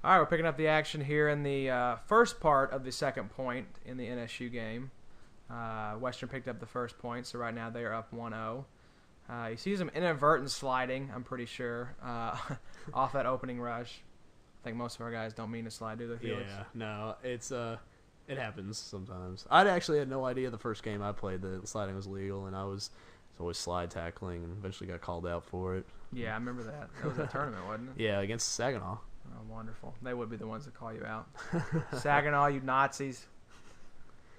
All right, we're picking up the action here in the first part of the second point in the NSU game. Western picked up the first point, so right now they are up 1-0. You see some inadvertent sliding, I'm pretty sure, off that opening rush. I think most of our guys don't mean to slide, do they, Felix? Yeah, no, it happens sometimes. I actually had no idea the first game I played that sliding was legal, and I was always slide tackling, and eventually got called out for it. Yeah, I remember that. That was a tournament, wasn't it? Yeah, against Saginaw. Oh, wonderful. They would be the ones that call you out. Saginaw, you Nazis.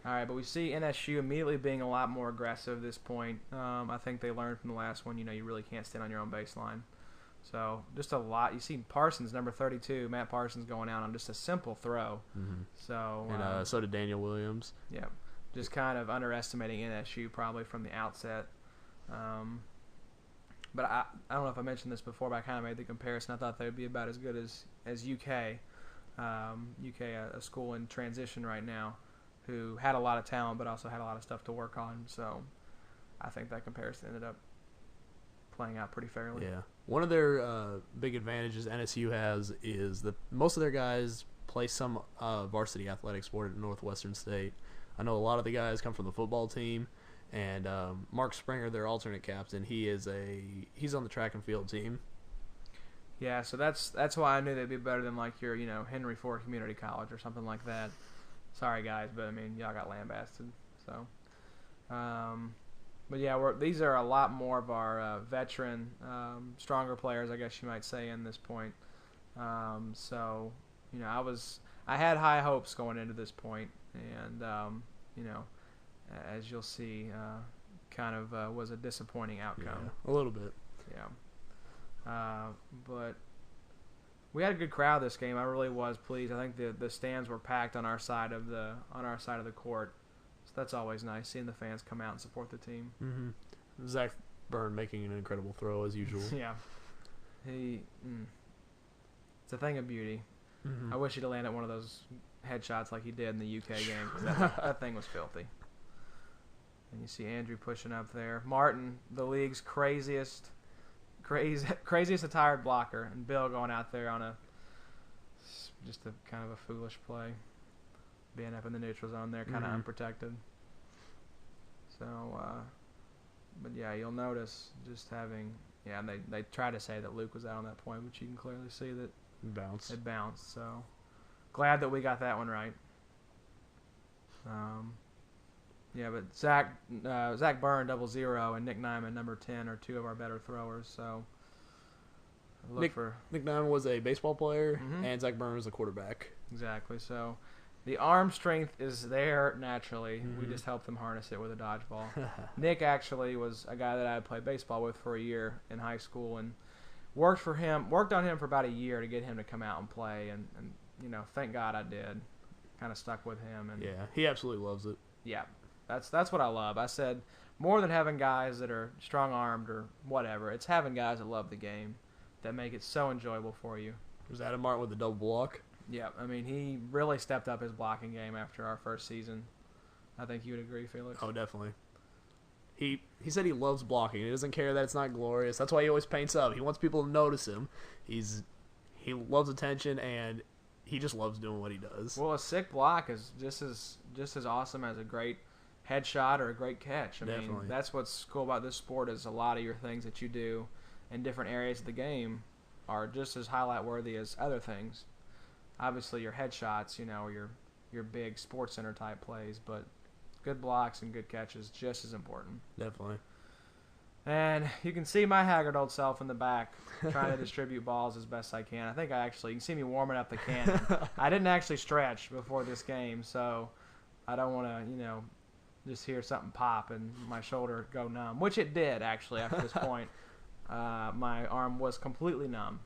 All right, but we see NSU immediately being a lot more aggressive at this point. I think they learned from the last one, you really can't stand on your own baseline. So just a lot. You see Parsons, number 32, Matt Parsons going out on just a simple throw. Mm-hmm. So And so did Daniel Williams. Yeah, just kind of underestimating NSU probably from the outset. But I don't know if I mentioned this before, but I kind of made the comparison. I thought they would be about as good as UK. UK, a school in transition right now, who had a lot of talent but also had a lot of stuff to work on. So I think that comparison ended up playing out pretty fairly. Yeah. One of their big advantages NSU has is that most of their guys play some varsity athletic sport at Northwestern State. I know a lot of the guys come from the football team, and Mark Springer, their alternate captain, he's on the track and field team. Yeah, so that's why I knew they'd be better than like your Henry Ford Community College or something like that. Sorry guys, but I mean y'all got lambasted. So, but yeah, these are a lot more of our veteran, stronger players, I guess you might say, in this point. So I had high hopes going into this point, and as you'll see, kind of was a disappointing outcome. Yeah, a little bit. Yeah. But we had a good crowd this game. I really was pleased. I think the stands were packed on our side of the court, so that's always nice seeing the fans come out and support the team. Mm-hmm. Zach Byrne making an incredible throw as usual. Yeah, it's a thing of beauty. Mm-hmm. I wish he'd have landed one of those headshots like he did in the UK game, because that thing was filthy. And you see Andrew pushing up there. Martin, the league's craziest attired blocker, and Bill going out there on just a kind of a foolish play, being up in the neutral zone there, kind of unprotected. So, but yeah, you'll notice just having, and they try to say that Luke was out on that point, but you can clearly see that it bounced. So glad that we got that one right. Yeah, but Zach Byrne, 00, and Nick Nyman, number 10, are two of our better throwers. So Nick Nyman was a baseball player, and Zach Byrne was a quarterback. Exactly. So the arm strength is there naturally. We just help them harness it with a dodgeball. Nick actually was a guy that I had played baseball with for a year in high school, and worked on him for about a year to get him to come out and play. And thank God I did. Kind of stuck with him. And yeah, he absolutely loves it. Yeah. That's what I love. I said more than having guys that are strong-armed or whatever, it's having guys that love the game, that make it so enjoyable for you. Was Adam Martin with the double block? Yeah, I mean, he really stepped up his blocking game after our first season. I think you would agree, Felix. Oh, definitely. He said he loves blocking. He doesn't care that it's not glorious. That's why he always paints up. He wants people to notice him. He loves attention, and he just loves doing what he does. Well, a sick block is just as awesome as a great headshot or a great catch. I mean, that's what's cool about this sport, is a lot of your things that you do in different areas of the game are just as highlight worthy as other things. Obviously, your headshots, your big Sports Center type plays, but good blocks and good catches just as important. Definitely. And you can see my haggard old self in the back trying to distribute balls as best I can. I think you can see me warming up the cannon. I didn't actually stretch before this game, so I don't want to, just hear something pop and my shoulder go numb, which it did actually after this point. My arm was completely numb,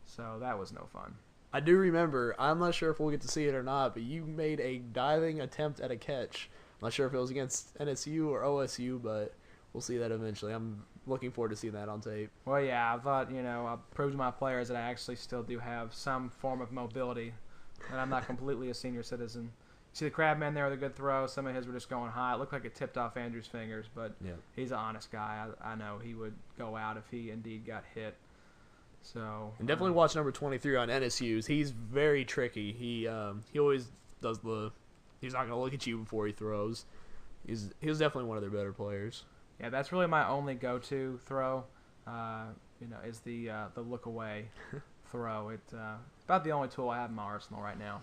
so that was no fun. I do remember, I'm not sure if we'll get to see it or not, but you made a diving attempt at a catch. I'm not sure if it was against NSU or OSU, but we'll see that eventually. I'm looking forward to seeing that on tape. Well, yeah, I thought, I proved to my players that I actually still do have some form of mobility, and I'm not completely a senior citizen. See the Crabman there with a good throw. Some of his were just going high. It looked like it tipped off Andrew's fingers, but he's an honest guy. I know he would go out if he indeed got hit. So And definitely watch number 23 on NSU's. He's very tricky. He always does the. He's not gonna look at you before he throws. He was definitely one of their better players. yeah, that's really my only go-to throw. Is the look away throw. It's about the only tool I have in my arsenal right now.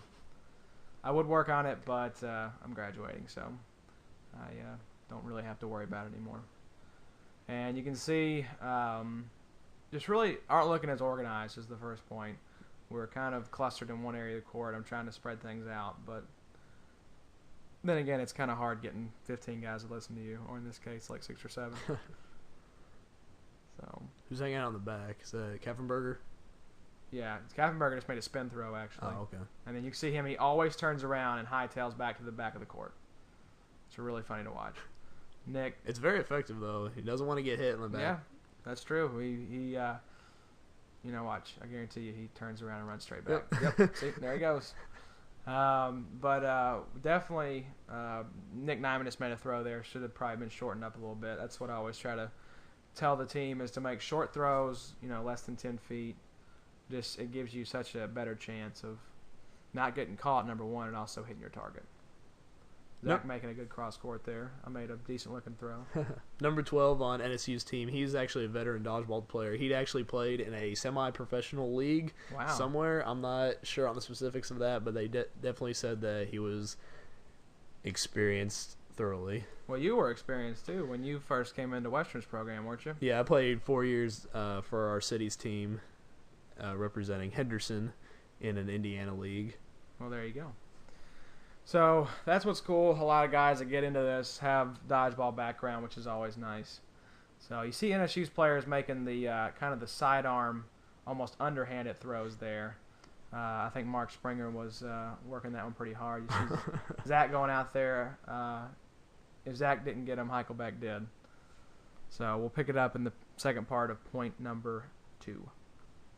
I would work on it, but I'm graduating, so I don't really have to worry about it anymore. And you can see, just really aren't looking as organized is the first point. We're kind of clustered in one area of the court. I'm trying to spread things out, but then again, it's kind of hard getting 15 guys to listen to you, or in this case, like 6 or 7. So Who's hanging out in the back? Is that Kaffenberger? yeah, Kaffenberger just made a spin throw actually. Oh, okay. And then you can see him. He always turns around and hightails back to the back of the court. It's really funny to watch. Nick. It's very effective though. He doesn't want to get hit in the back. Yeah, that's true. He watch. I guarantee you, he turns around and runs straight back. Yep. See, there he goes. But definitely, Nick Nyman just made a throw there. Should have probably been shortened up a little bit. That's what I always try to tell the team is to make short throws. Less than 10 feet. Just it gives you such a better chance of not getting caught, number one, and also hitting your target. Zach making a good cross court there. I made a decent looking throw. Number 12 on NSU's team. He's actually a veteran dodgeball player. He'd actually played in a semi-professional league somewhere. I'm not sure on the specifics of that, but they definitely said that he was experienced thoroughly. Well, you were experienced too when you first came into Western's program, weren't you? Yeah, I played 4 years for our city's team, representing Henderson in an Indiana league. Well, there you go. So that's what's cool. A lot of guys that get into this have dodgeball background, which is always nice. So you see NSU's players making the kind of the sidearm, almost underhanded throws there. I think Mark Springer was working that one pretty hard. You see Zach going out there. If Zach didn't get him, Heichelbeck did. So we'll pick it up in the second part of point number 2.